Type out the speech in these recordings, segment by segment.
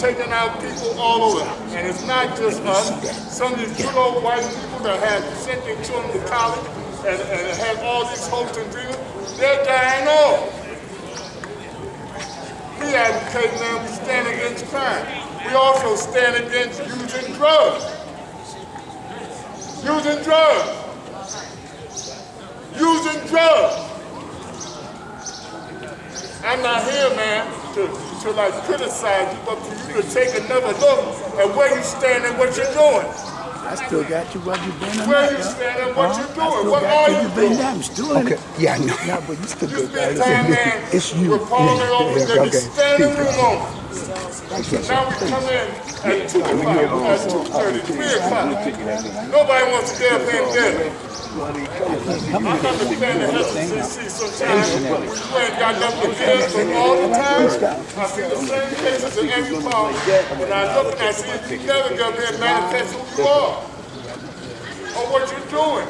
taking out people all over. And it's not just us. Some of these good old white people that have sent their children to college and have all these hopes and dreams, they're dying off. We advocate now, we stand against crime. We also stand against using drugs. Using drugs. Using drugs. I'm not here, man, to like criticize you, but for you to take another look at where you stand and what you're doing. I still got you while you've been in where you stand and what you're doing. What are you doing? I'm still in it. Yeah, I know. No, but you still You good. spend time, man, It's you. with Parliament over there, the standing room on. Now we come in at 2 o'clock, at 2:30, 3 o'clock. Nobody wants to get up here and get it. I understand the hesitancy sometimes when you ain't got nothing to give, but all the time, I see the same cases in every call. When I look and I see if you never go up here and manifest who you are or what you're doing.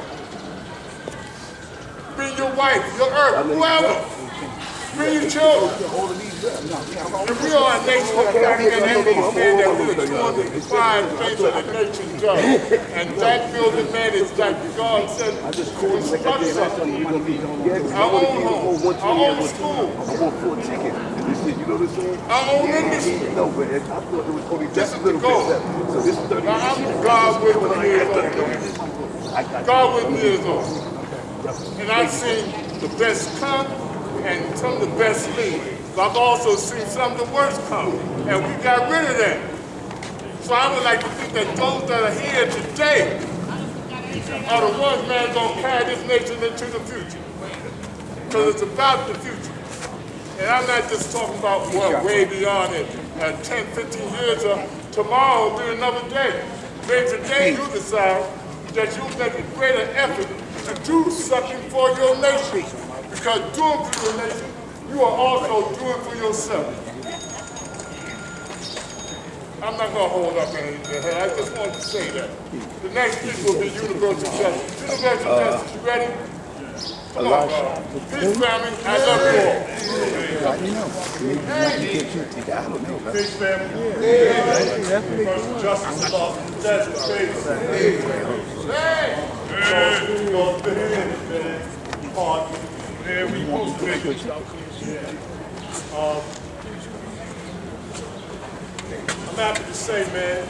Be your wife, your earth, whoever. Be your children. If we are a nation of African Indians, man, that we're doing the defined face of the nation judge. And that building, man, is like God said, construct something. Our own home, our own school, our own industry. This is the goal. Now, I'm God with me is on. God with me is on. And I've seen the best come and some of the best leave. But I've also seen some of the worst come, and we got rid of that. So I would like to think that those that are here today are the ones, man, going to carry this nation into the future. Because it's about the future. And I'm not just talking about what way beyond it, 10, 15 years, or tomorrow will be another day. Maybe today you decide that you make a greater effort to do something for your nation. Because doing for your nation, you are also doing for yourself. I'm not going to hold up anything. I just wanted to say that. The next speaker will be Universal Justice. Universal Justice, you ready? Come on, bro. Peace, family. I love you all. Peace, family. Universal Justice is off the desert, baby. Hey! Hard. Yeah, we supposed to make it. I'm happy to say, man,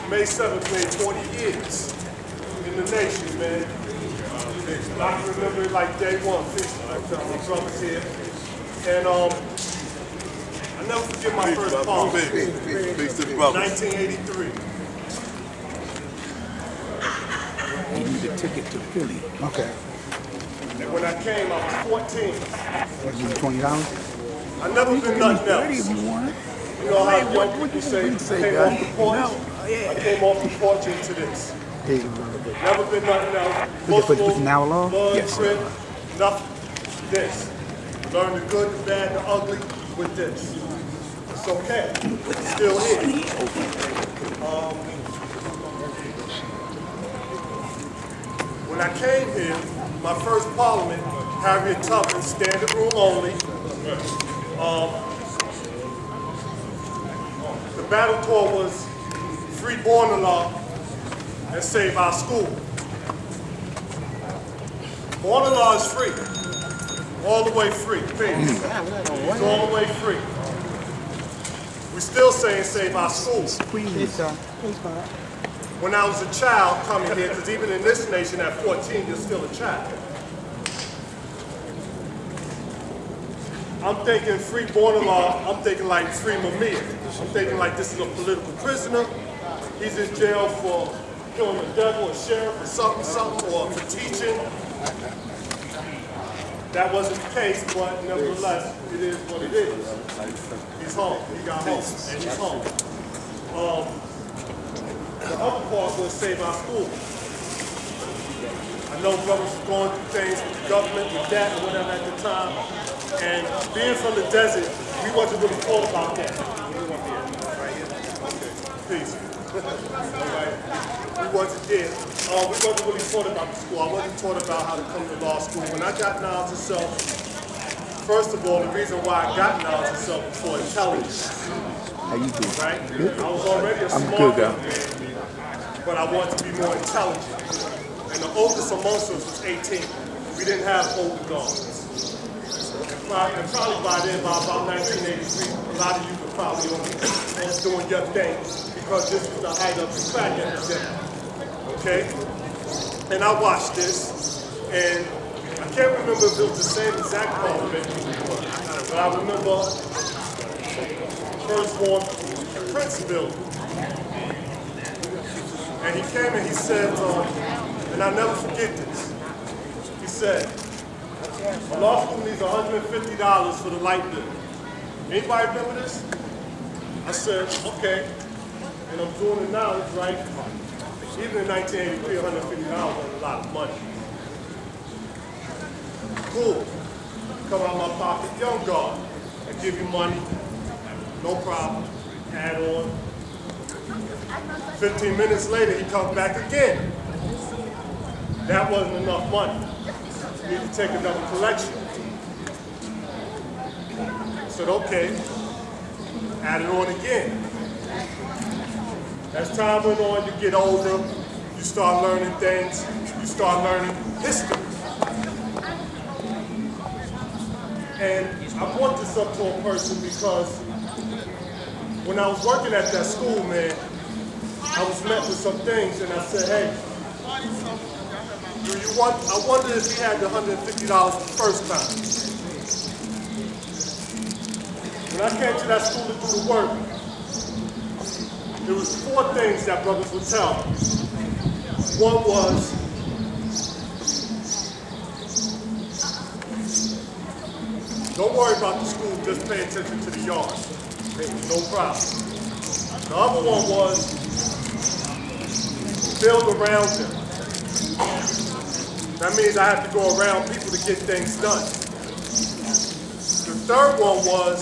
May 7th made 20 years in the nation, man. I can remember it like day one. My brother's here. And I never forget my first parliament. 1983. You need a ticket to Philly. Okay. And when I came, I was 14. $20? I never been nothing else. If you want it. You know how young people say, came off the porch? I came off the porch into this. Never been nothing else. Put now along? Blood, Yes. grit, nothing. This. Learn the good, the bad, the ugly with this. It's okay. It's still here. When I came here, my first parliament, Harriet Tubman, standing room only. The battle call was free born law and save our school. Born law is free. All the way free. It's all the way free. We're still saying save our schools. When I was a child coming here, because even in this nation at 14, you're still a child. I'm thinking free border law, I'm thinking like free Mamiya. I'm thinking like this is a political prisoner. He's in jail for killing the devil, a sheriff, or something, or for teaching. That wasn't the case, but nevertheless, it is what it is. He's home, he got home, and he's home. The other part was save our schools. I know brothers were going through things with the government, with that, or whatever at the time. And being from the desert, we wasn't really thought about that. Peace. We wasn't there. We wasn't really taught about the school. I wasn't taught about how to come to law school. When I got knowledge of self, first of all, the reason why I got knowledge of self was for intelligence. How you doing? right? Good? I was already a I'm smart good, young girl. man, but I wanted to be more intelligent. And the oldest amongst us was 18. We didn't have older guards. And probably by then, by about 1983, a lot of you were probably on doing your thing because this was the height of the crack epidemic. Okay? And I watched this, and I can't remember if it was the same exact part of it, but I remember first one, Prince building. And he came and he said, and I'll never forget this, he said, a law school needs $150 for the light bill. Anybody remember this? I said, okay, and I'm doing it now, it's right. Even in 1983, $150 was a lot of money. Cool. Come out of my pocket, young guard. I give you money, no problem, add on. 15 minutes later, he comes back again. That wasn't enough money. You need to take another collection. I said, okay, add it on again. As time went on, you get older, you start learning things, you start learning history. And I brought this up to a person because when I was working at that school, man, I was met with some things and I said, hey, I wondered if he had the $150 the first time. When I came to that school to do the work, there was 4 things that brothers would tell me. One was, don't worry about the school, just pay attention to the yard. No problem. The other one was, build around them. That means I have to go around people to get things done. The third one was,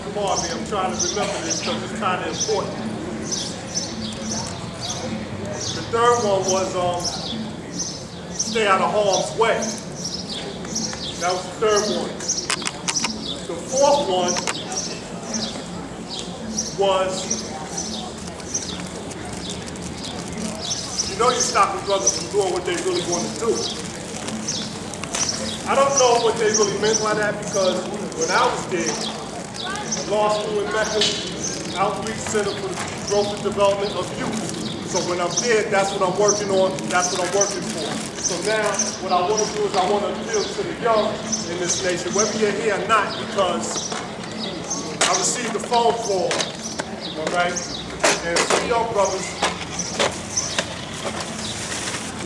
come on man, I'm trying to remember this because it's kind of important. The third one was stay out of harm's way. That was the third one. The fourth one was, you know you're stopping brothers from doing what they really want to do. I don't know what they really meant by that because when I was there, law school in Mecca, outreach center for the growth and development of youth. So when I'm there, that's what I'm working on, that's what I'm working for. So now, what I want to do is I want to appeal to the young in this nation, whether you're here or not, because I received a phone call, all right? And some young brothers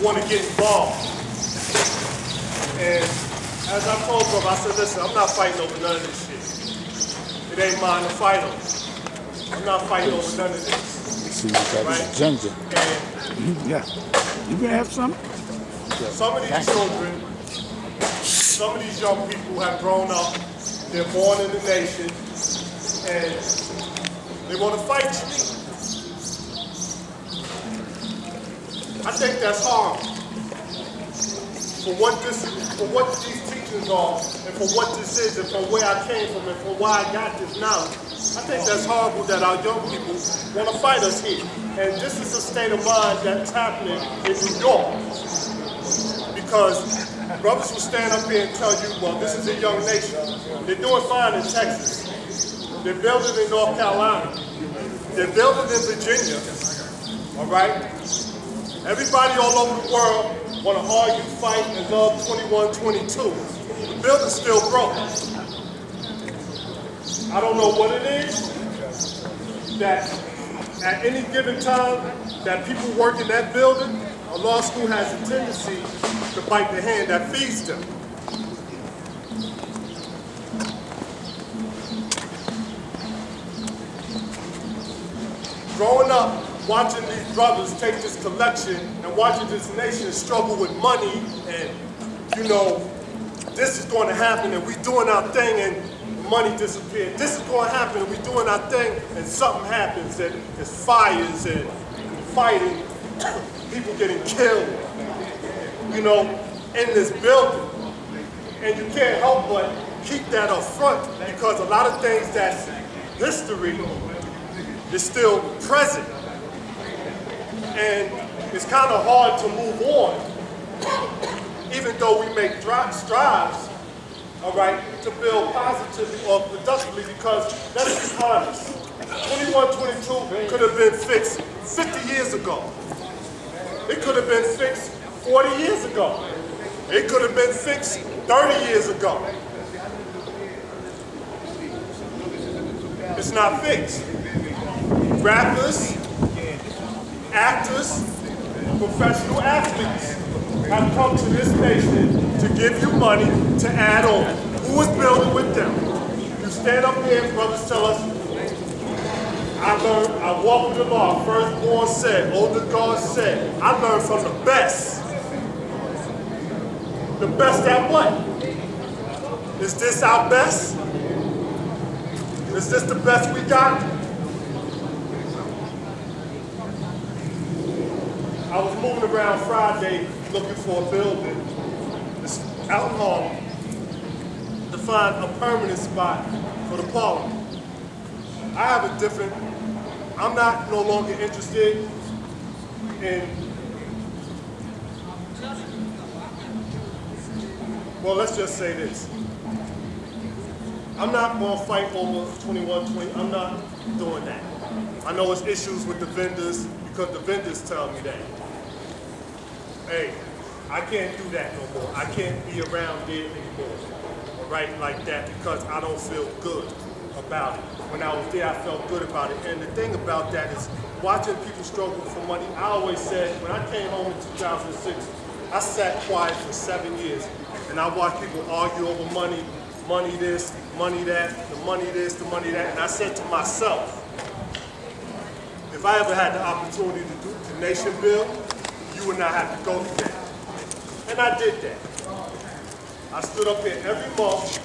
want to get involved. And as I told them, I said, listen, I'm not fighting over none of this shit. It ain't mine to fight over. I'm not fighting over none of this. See, right? Ginger. And yeah. You gonna have some? Some of these children, some of these young people have grown up, they're born in the nation, and they want to fight you. I think that's horrible. For what these teachings are, and for what this is, and from where I came from, and from why I got this knowledge, I think that's horrible that our young people want to fight us here. And this is a state of mind that's happening in New York. Because brothers will stand up here and tell you, well, this is a young nation. They're doing fine in Texas. They're building in North Carolina. They're building in Virginia. All right? Everybody all over the world want to argue, fight, and love 2122. The building's still broke. I don't know what it is that at any given time that people work in that building, a law school has a tendency to bite the hand that feeds them. Growing up, watching these brothers take this collection and watching this nation struggle with money and, you know, this is going to happen and we doing our thing and money disappears. This is going to happen and we doing our thing and something happens and there's fires and fighting, people getting killed, you know, in this building. And you can't help but keep that up front because a lot of things that's history is still present. And it's kind of hard to move on, even though we make strides, all right, to build positively or productively, because let's be honest, 2122 could have been fixed 50 years ago. It could have been fixed 40 years ago. It could have been fixed 30 years ago. It's not fixed. Rappers, actors, professional athletes have come to this nation to give you money to add on. Who is building with them? You stand up here and brothers tell us, I walk with the law. Firstborn said, older God said, I learned from the best. The best at what? Is this our best? Is this the best we got? I was moving around Friday looking for a building out in Harlem to find a permanent spot for the parliament. I have a different, I'm not no longer interested in, well, let's just say this. I'm not going to fight over 2120. I'm not doing that. I know it's issues with the vendors because the vendors tell me that. Hey, I can't do that no more. I can't be around there anymore, all right, like that, because I don't feel good about it. When I was there, I felt good about it. And the thing about that is watching people struggle for money. I always said, when I came home in 2006, I sat quiet for 7 years, and I watched people argue over money, money this, money that, the money this, the money that, and I said to myself, if I ever had the opportunity to do the nation build, you would not have to go through that. And I did that. I stood up here every month,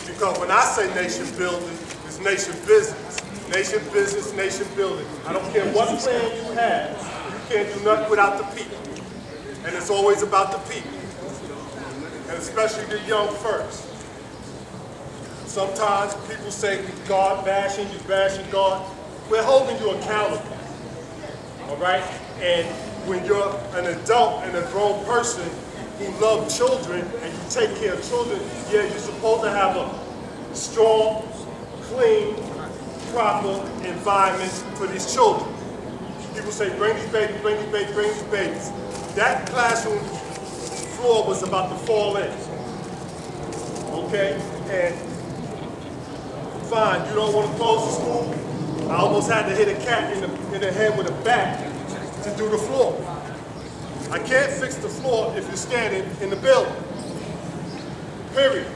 because when I say nation building, it's nation business. Nation business, nation building. I don't care what plan you have, you can't do nothing without the people. And it's always about the people. And especially the young first. Sometimes people say God bashing, you bashing God. We're holding you accountable, all right? And when you're an adult and a grown person who loves children and you take care of children, yeah, you're supposed to have a strong, clean, proper environment for these children. People say, bring these babies, bring these babies, bring these babies. That classroom floor was about to fall in, okay? And fine, you don't want to close the school. I almost had to hit a cat in the head with a bat to do the floor. I can't fix the floor if you're standing in the building, period.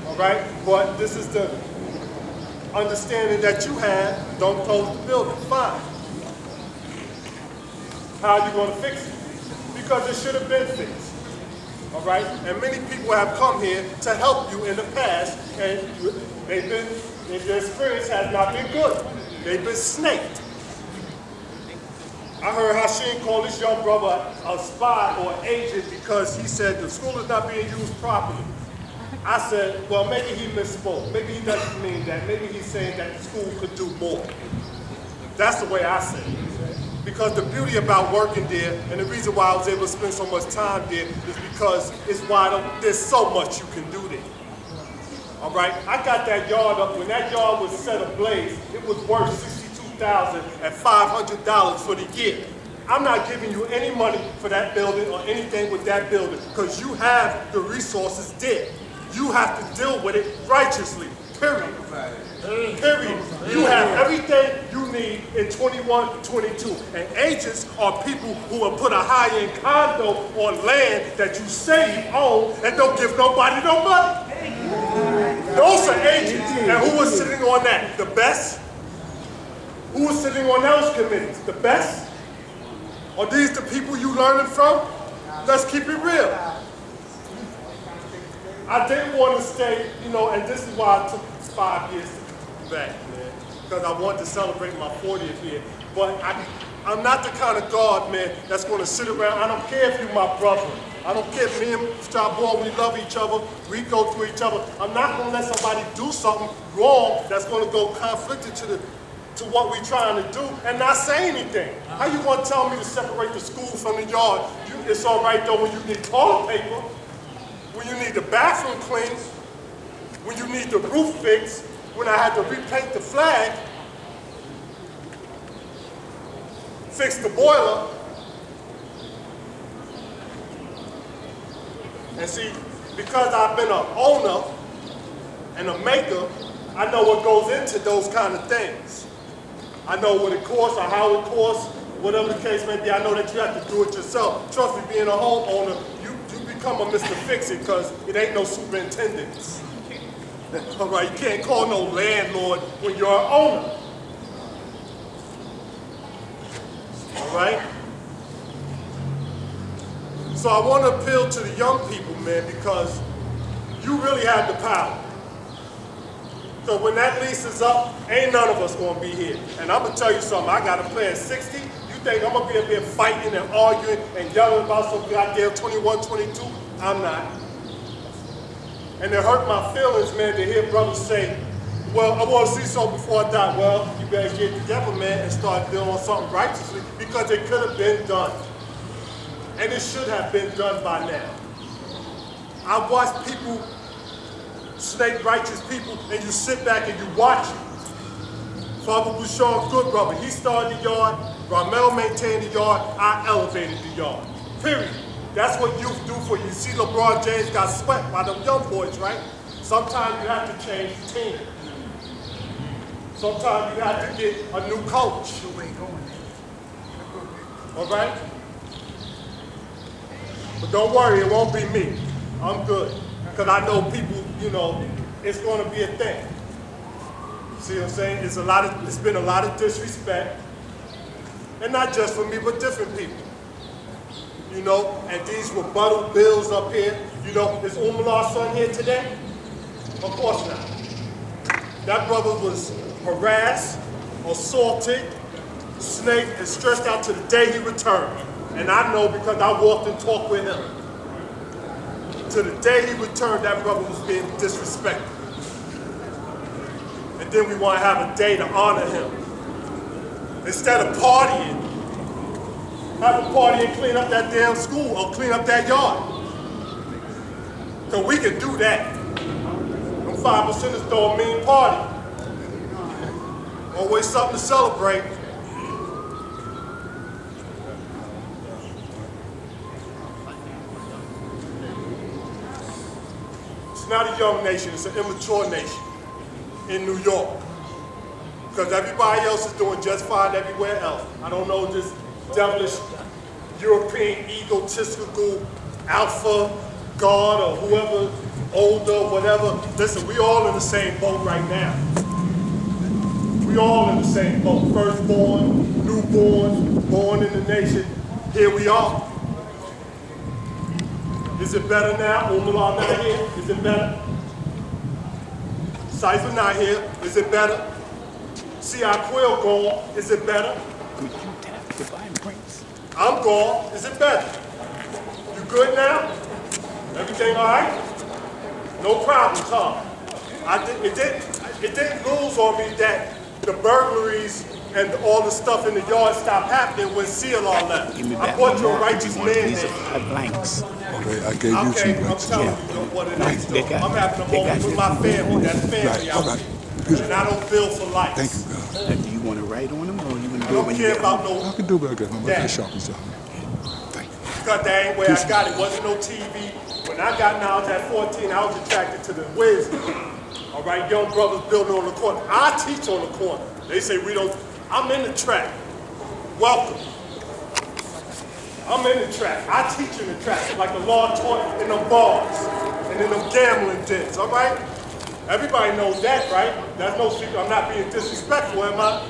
All right, but this is the understanding that you have. Don't close the building, fine. How are you going to fix it? Because it should have been fixed, all right? And many people have come here to help you in the past, and their experience has not been good. They've been snaked. I heard Hashim call this young brother a spy or an agent because he said the school is not being used properly. I said, well, maybe he misspoke. Maybe he doesn't mean that. Maybe he's saying that the school could do more. That's the way I say it. Because the beauty about working there, and the reason why I was able to spend so much time there, is because it's wide open. There's so much you can do there. All right? I got that yard up. When that yard was set ablaze, it was worth $62,500 for the year. I'm not giving you any money for that building or anything with that building because you have the resources there. You have to deal with it righteously, period. Period. You have everything you need in 2122. And agents are people who will put a high-end condo on land that you say you own and don't give nobody no money. Those are agents. And who was sitting on that? The best? Who was sitting on those committees? The best? Are these the people you learning from? Let's keep it real. I didn't want to stay, and this is why I took 5 years to come back, man, because I wanted to celebrate my 40th year. But I'm not the kind of God, man, that's going to sit around. I don't care if you're my brother. I don't care if me and Boy, we love each other, we go through each other. I'm not gonna let somebody do something wrong that's gonna go conflicted to what we're trying to do and not say anything. How you gonna tell me to separate the school from the yard? It's all right though when you need toilet paper, when you need the bathroom cleaned, when you need the roof fixed, when I had to repaint the flag, fix the boiler. And see, because I've been an owner and a maker, I know what goes into those kind of things. I know what it costs or how it costs, whatever the case may be. I know that you have to do it yourself. Trust me, being a homeowner, you become a Mr. Fix-It because it ain't no superintendents. All right, you can't call no landlord when you're an owner. All right? So I want to appeal to the young people, man, because you really have the power. So when that lease is up, ain't none of us going to be here. And I'm going to tell you something, I got a plan 60. You think I'm going to be up here fighting and arguing and yelling about some goddamn 21, 22? I'm not. And it hurt my feelings, man, to hear brothers say, well, I want to see something before I die. Well, you better get together, man, and start doing something righteously because it could have been done. And it should have been done by now. I watch people, snake righteous people, and you sit back and you watch it. Father Bouchard, good brother, he started the yard, Ramel maintained the yard, I elevated the yard. Period. That's what youth do for you. You see LeBron James got swept by them young boys, right? Sometimes you have to change the team. Sometimes you have to get a new coach. All right? But don't worry, it won't be me. I'm good. Because I know people, you know, it's going to be a thing. See what I'm saying? It's been a lot of disrespect. And not just for me, but different people. You know, and these rebuttal bills up here, you know, is Umalar's son here today? Of course not. That brother was harassed, assaulted, snaked, and stressed out to the day he returned. And I know because I walked and talked with him. To the day he returned, that brother was being disrespected. And then we want to have a day to honor him. Instead of partying, have a party and clean up that damn school or clean up that yard. So we can do that. Them 5%ers throw a mean party. Always something to celebrate. It's not a young nation, it's an immature nation in New York. Because everybody else is doing just fine everywhere else. I don't know this devilish European egotistical alpha god or whoever, older, whatever. Listen, we all in the same boat right now. We all in the same boat. Firstborn, newborn, born in the nation. Here we are. Is it better now? Umalar not here. Is it better? Cypher not here. Is it better? C.I. Quill gone. Is it better? Could you tap Divine Prince? I'm gone. Is it better? You good now? Everything all right? No problems, huh? It didn't lose on me that the burglaries and all the stuff in the yard stopped happening when CLR left. I brought your righteous man in. Blanks. Okay, I gave you Okay, some I'm rights. telling you what it is. They got- I'm having a they got moment with my family. That's family Right, out all right. there. And I don't bill for life. Thank you, God. Do you want to write on them or you want to I do it don't when you care get about home? I no, can do better, good. I'm Yeah. that sharp as y'all. Thank you. because that ain't where I got it. Wasn't no TV. When I got knowledge at 14, I was attracted to the wisdom. All right, young brothers building on the corner. I teach on the corner. They say we don't. I'm in the track. Welcome. I'm in the track. I teach in the track like the Lord taught in them bars and in them gambling dens. All right. Everybody knows that, right? That's no secret. I'm not being disrespectful, am I?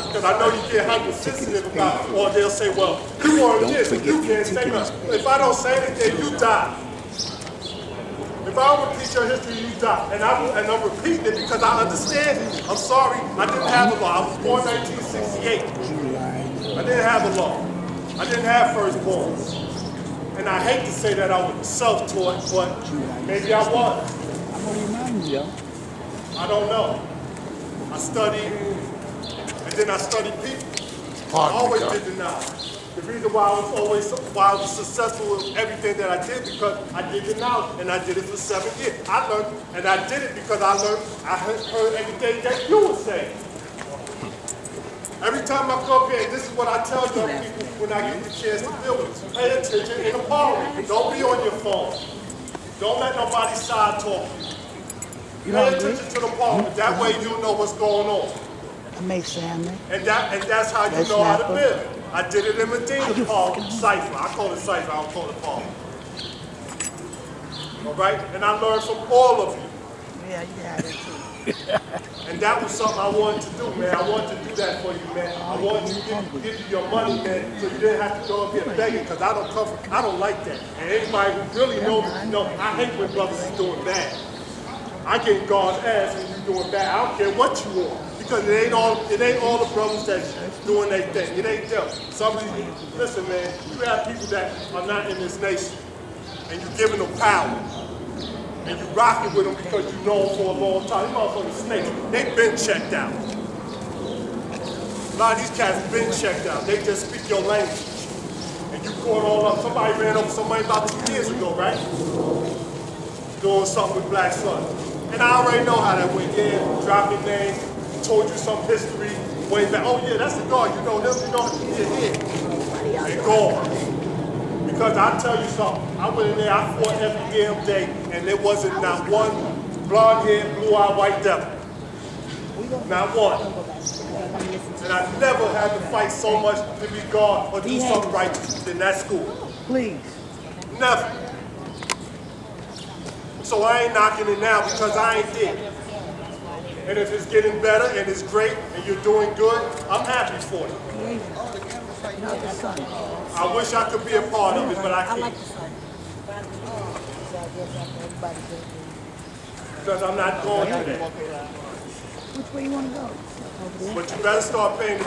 Because I know you get hypersensitive about it. Or they'll say, well, you weren't this, and you can't say nothing. If I don't say anything, you die. If I don't repeat your history, you die. And I'm repeating it because I understand it. I'm sorry, I didn't have a law. I was born 1968. I didn't have a law. I didn't have firstborns. And I hate to say that I was self-taught, but maybe I was. I'm gonna remind you, yo. I don't know. I studied, and then I studied people. I always did the knowledge. The reason why I was successful with everything that I did because I did the knowledge, and I did it for 7 years. I learned, and I did it because I heard everything that you were saying. Every time I come up here, and this is what I tell young people when I get the chance to deal with them. Pay attention in the parliament. Don't be on your phone. Don't let nobody side talk you. Pay attention to the parliament. That way you know what's going on. I make salmon. And that's how you know how to build. I did it in Medina, called Cypher. I call it Cypher, I don't call it Parliament. All right? And I learned from all of you. Yeah, you got it too. And that was something I wanted to do, man. I wanted to do that for you, man. I wanted to give you your money, man, so you didn't have to go up here begging, because I don't like that. And anybody who really knows me, know I hate when brothers is doing bad. I get God's ass when you doing bad. I don't care what you want. Because it ain't all the brothers that's doing their thing. It ain't them. Some of you, listen, man, you have people that are not in this nation, and you're giving them power. And you rocking with them because you know them for a long time. These motherfucking snakes, they been checked out. A lot of these cats been checked out. They just speak your language. And you caught all up. Somebody ran over somebody about 2 years ago, right? Doing something with Black Sun. And I already know how that went. Yeah, dropping names, told you some history way back. Oh yeah, that's the guard. You know him, you know him. Yeah. And gone. Because I tell you something, I went in there, I fought every damn day, and there wasn't not one blonde-haired, blue-eyed white devil. Not one. And I never had to fight so much to be gone or do something righteous in that school. Please. Never. So I ain't knocking it now because I ain't there. And if it's getting better and it's great and you're doing good, I'm happy for you. I wish I could be a part of it, but I can't. Because I'm not going to that. Which way you want to go? But you better start paying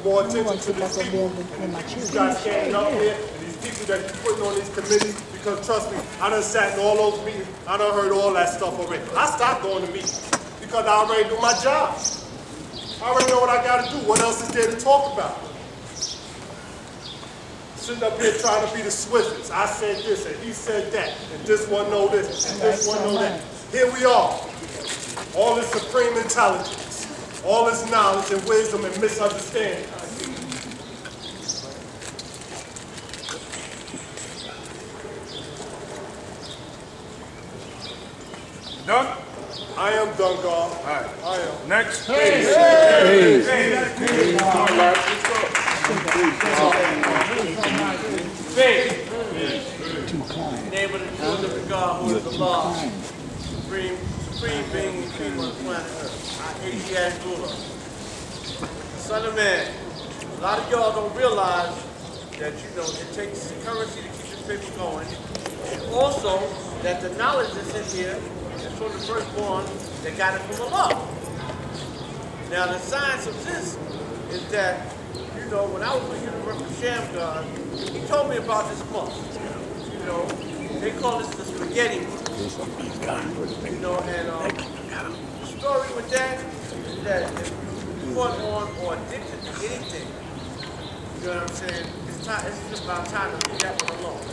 more attention to these people. And these guys standing up here, and these people that you're putting on these committees, because trust me, I done sat in all those meetings, I done heard all that stuff already. I stopped going to meetings because I already do my job. I already know what I got to do. What else is there to talk about? Sitting up here trying to be the Swifties. I said this, and he said that, and this one know this, and this one know that. Here we are. All this supreme intelligence, all this knowledge and wisdom and misunderstanding. Done? I am done, God. All right. I am. Next. Faith. In the name of the true living God, who is the law, supreme being and king on the planet Earth, our Asiatic ruler, Son of Man. A lot of y'all don't realize that, you know, it takes currency to keep this paper going, and also that the knowledge that's in here is from the firstborn that got it from Allah. Now, the science of this is that, you know, when I was with University of Shamgar, he told me about this month. You know, they call this the spaghetti month. You know, and the story with that is that if you caught on or addicted to anything, you know what I'm saying? It's just about time to leave that one alone. You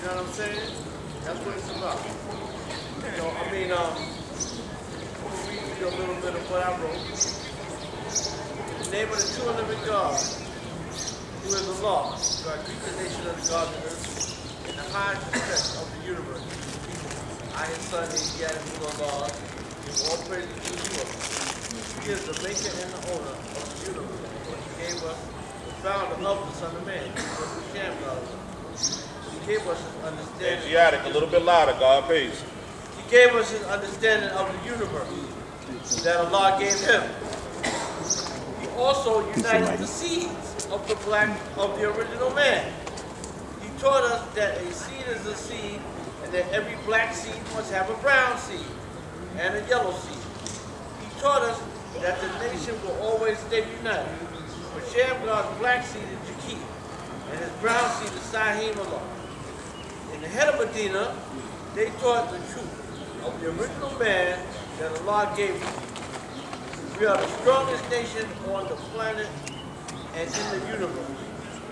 know what I'm saying? That's what it's about. You know, I mean, we'll read you a little bit of what I wrote. In the name of the true and living God, who is the law, God, keep the nation of the God of the earth, in the highest respect of the universe. I, his son, Asiatic ruler Allah, give all praise to you. He is the maker and the owner of the universe. He gave us the founder of the Son of Man, the Shamgar. He gave us his understanding. Asiatic, a little bit louder, God, please. He gave us his understanding of the universe that Allah gave him. He also united the seeds of the original man. He taught us that a seed is a seed, and that every black seed must have a brown seed and a yellow seed. He taught us that the nation will always stay united. For Shamgar's black seed is Jakir, and his brown seed is Sahim Allah. the head of Medina, they taught the truth of the original man that Allah gave us. We are the strongest nation on the planet and in the universe.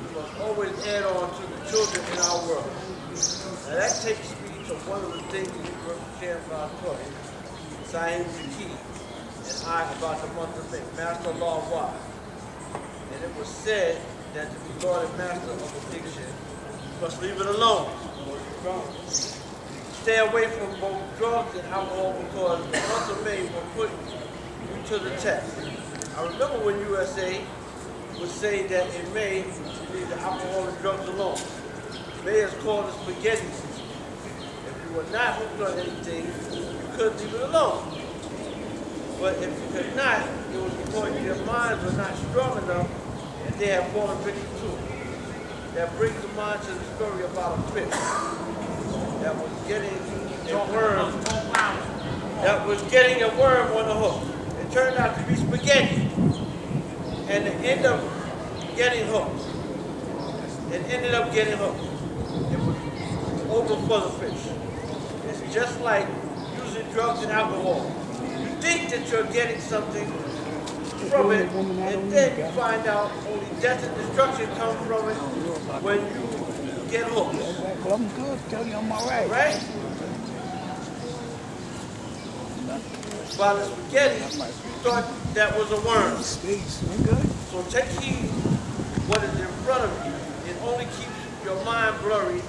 We must always add on to the children in our world. Now that takes me to one of the things that Universal Shamgar taught Sahib Zakir and I about the month of May, Master Allah Why. And it was said that to be Lord and Master of addiction, you must leave it alone. Stay away from both drugs and alcohol because the month of May will put you to the test. I remember when USA would say that in May, you leave the alcohol and drugs alone. May is called the spaghetti season. If you were not hooked on anything, you could leave it alone. But if you could not, it was because your minds were not strong enough and they have fallen victim to it. That brings the mind to the story about a fish that was getting a worm. That was getting a worm on the hook. It turned out to be spaghetti. And it ended up getting hooked. It ended up getting hooked. It was over for the fish. It's just like using drugs and alcohol. You think that you're getting something from it, and then you find out only death and destruction come from it when you get hooked. Well, I'm good. Tell you I'm all right. Right? By the spaghetti, you thought that was a worm. Space. I'm good. So take heed what is in front of you. It only keeps your mind blurry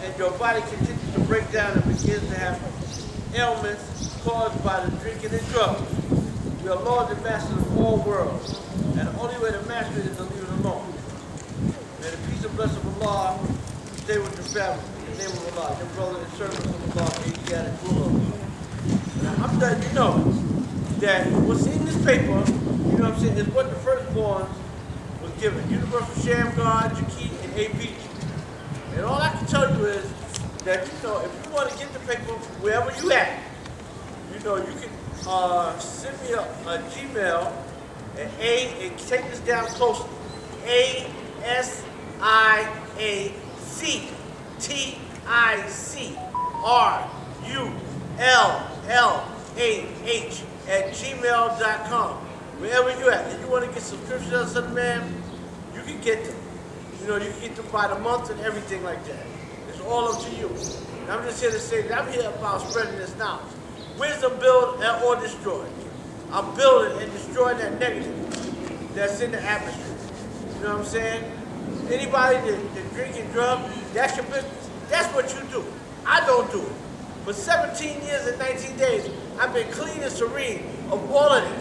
and your body continues to break down and begins to have ailments caused by the drinking and drugs. We are Lord and Master of all worlds. And the only way to master it is to leave it alone. May the peace and blessing of Allah stay with your family. In the name of Allah, your brother and servant of Allah, Asiatic ruler. I'm letting you know that what's in this paper, you know what I'm saying, is what the firstborns was given. Universal Shamgar, Jakit, and AP. And all I can tell you is that, you know, if you want to get the paper wherever you at, you know, you can send me a Gmail and take this down closely. ASIACTICRULLAH@gmail.com. Wherever you at, if you want to get subscriptions on something, man, you can get them. You know, you can get them by the month and everything like that. It's all up to you. And I'm just here to say that I'm here about spreading this knowledge. Wisdom build or destroy. I'm building and destroying that negative that's in the atmosphere. You know what I'm saying? Anybody that drinking drugs, that's your business. That's what you do. I don't do it. For 17 years and 19 days, I've been clean and serene of all of it.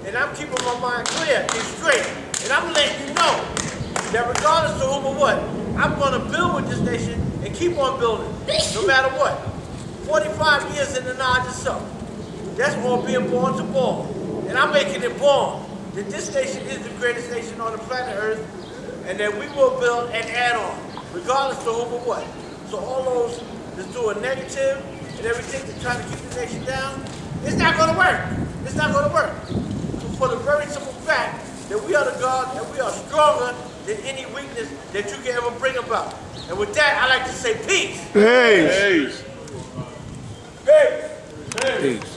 And I'm keeping my mind clear and straight. And I'm letting you know that regardless of whom or what, I'm going to build with this nation and keep on building, no matter what. 45 years in the knowledge itself. That's all being born to born. And I'm making it born that this nation is the greatest nation on the planet Earth, and that we will build and add on, regardless of whom or what. So all those that's doing negative and everything that's trying to keep the nation down, it's not going to work. It's not going to work. For the very simple fact that we are the God and we are stronger than any weakness that you can ever bring about. And with that, I like to say peace. Peace. Peace. Peace.